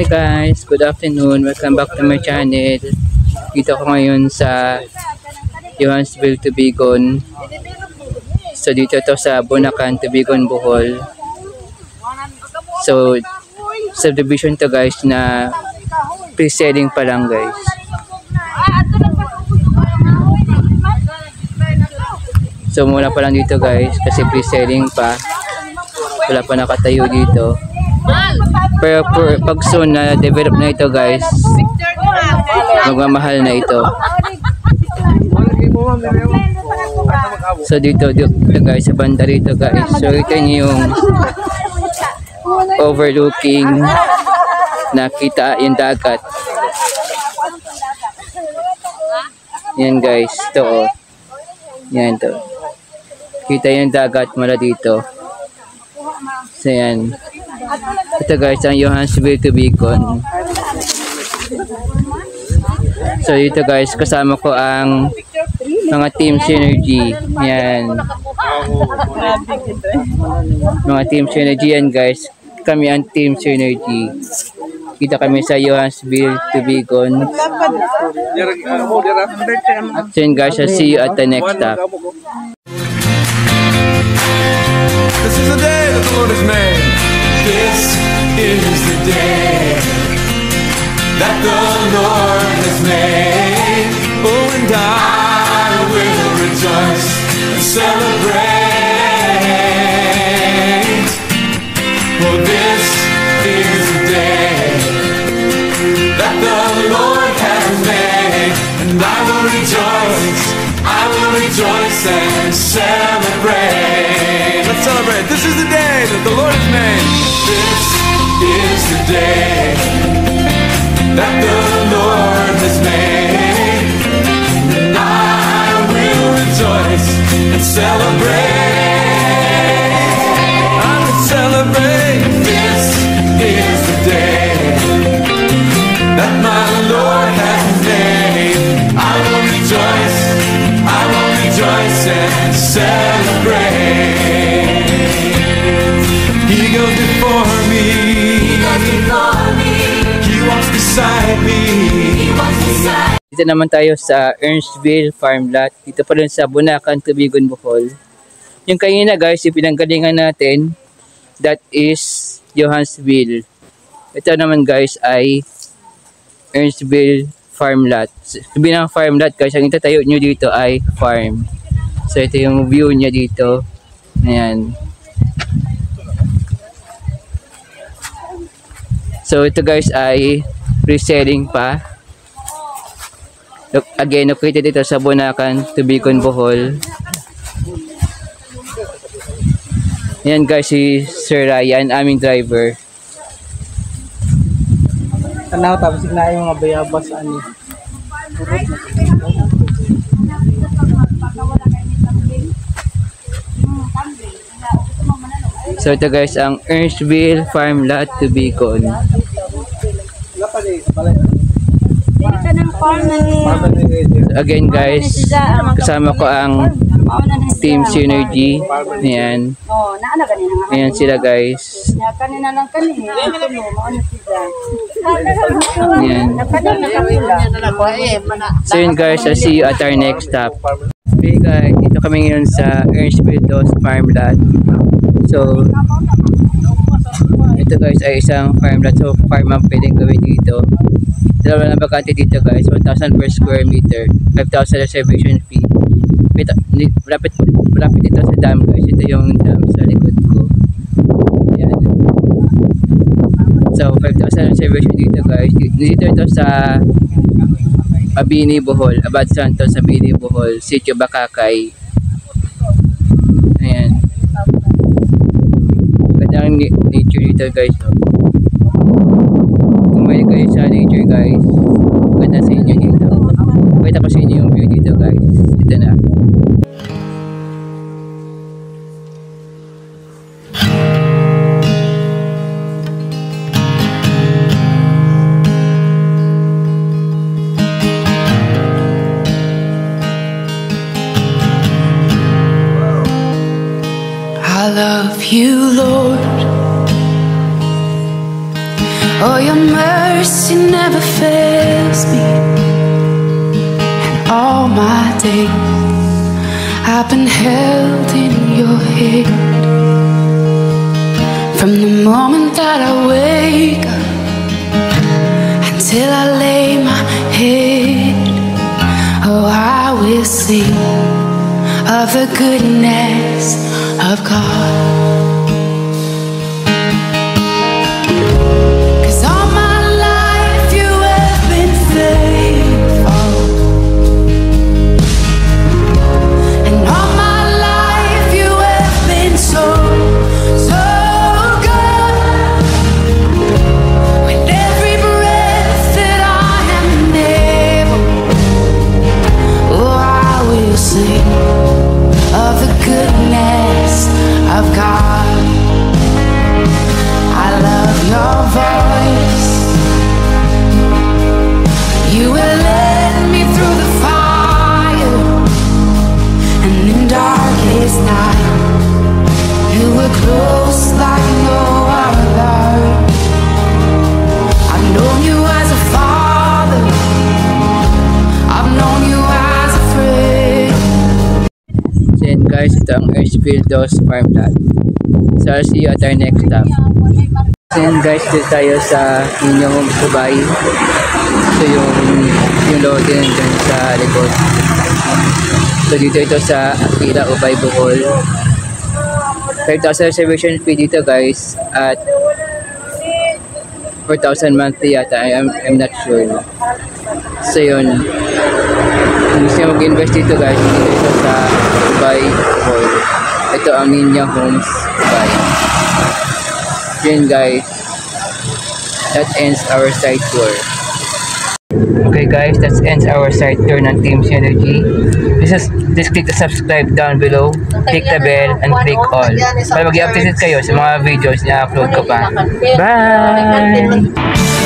Hi guys, good afternoon. Welcome back to my channel. Dito ako ngayon sa Johannesville, Tubigon. So dito to sa Bunakan, Tubigon, Bohol. So subdivision to guys na pre-selling pa lang guys. So muna pa lang dito guys kasi pre-selling pa. Wala pa nakatayo dito. Pero pag soon na develop na ito guys, magmamahal na ito. So dito guys, sa banda rito guys. So ito yung overlooking, nakita yung dagat. Yan guys, ito oh. Yan to. Kita yung dagat mula dito. So yan. Ito guys, ang Johannesville, Tubigon. So dito guys, kasama ko ang mga Team Synergy. Yan. Mga Team Synergy yan guys. Kami ang Team Synergy. Kita kami sa Johannesville, Tubigon. So yun guys, I'll see you at the next stop. This is the day that the Lord has made. This is the day that the Lord has made. Oh, and I will rejoice and celebrate. For this is the day that the Lord has made. And I will rejoice and celebrate. Let's celebrate. This is the day that the Lord has made. This is the day that the Lord has made. And I will rejoice and celebrate. I will celebrate. This is the day that my Lord has made. I will rejoice and celebrate. He goes before me. He walks beside me. Dito naman tayo sa Earnsville Farm Lot. Dito pa rin sa Bunakan, Tubigon, Bohol. Yung kanina guys, yung pinanggalingan natin, that is Johannesville. Ito naman guys ay Earnsville Farm Lot. Sabi ng farm lot guys, ang itatayo nyo dito ay farm. So ito yung view niya dito. Ayan. So ito guys ay pre-selling pa. Look, again, located dito sa Bunakan, Tubigon, Bohol. Ayan guys, si Sir Ryan, aming driver. Tanaw tapos na yung mga bayabas ani. So ito guys ang Earnsville Farm Lot, Tubigon. Again guys, kasama ko ang Team Synergy. Ayan. Ayan sila guys. Ayan. So yun guys, I'll see you at our next stop. Okay guys, dito kami ngayon sa Earnsville Farm Lot. So ito guys ay isang farm lot. So farm ang pwedeng gawin dito. Dalawa na bakante dito guys, 1,000 per square meter, 5,000 reservation fee. Malapit ito sa dam guys. Ito yung dam sa likod ko. Ayan. So 5,000 reservation dito guys. Dito ito sa Mabini, Bohol, Abad Santos, Mabini, Bohol, Sitio Bakakay. Ayan. Gandang nature dito guys. Kung may kayo sa nature guys, ganda sa inyo dito. Pakita ko sa inyo yung view dito guys. Ito na. I love you, Lord. Oh, your mercy never fails me. And all my days I've been held in your hand. From the moment that I wake up until I lay my head, oh, I will sing of the goodness of God. Of the goodness of God, I love your voice. You will lead me through the fire, and in darkest night, you were close like no other. I've known you as a father, I've known you as a friend. Then guys, ito ang Earnsville Dos Farm Lot. So I'll see you at our next stop. Then guys, dito tayo sa inyong Subay. So yung lote nandun sa likod. So dito ito sa Akira, Ubay, Bohol. 5,000 reservation fee dito guys at 4,000 monthly yata. I'm not sure. So yun. Kung gusto nyo mag-invest dito guys, dito ito sa Ubay, Bohol. Ito ang Ninya Homes Ubay. Yun guys, that ends our site tour. Okay guys, that ends our site tour ng Team Synergy. Just click the subscribe down below, click the bell, and click all para mag-update kayo sa mga videos na upload ko pa. Bye!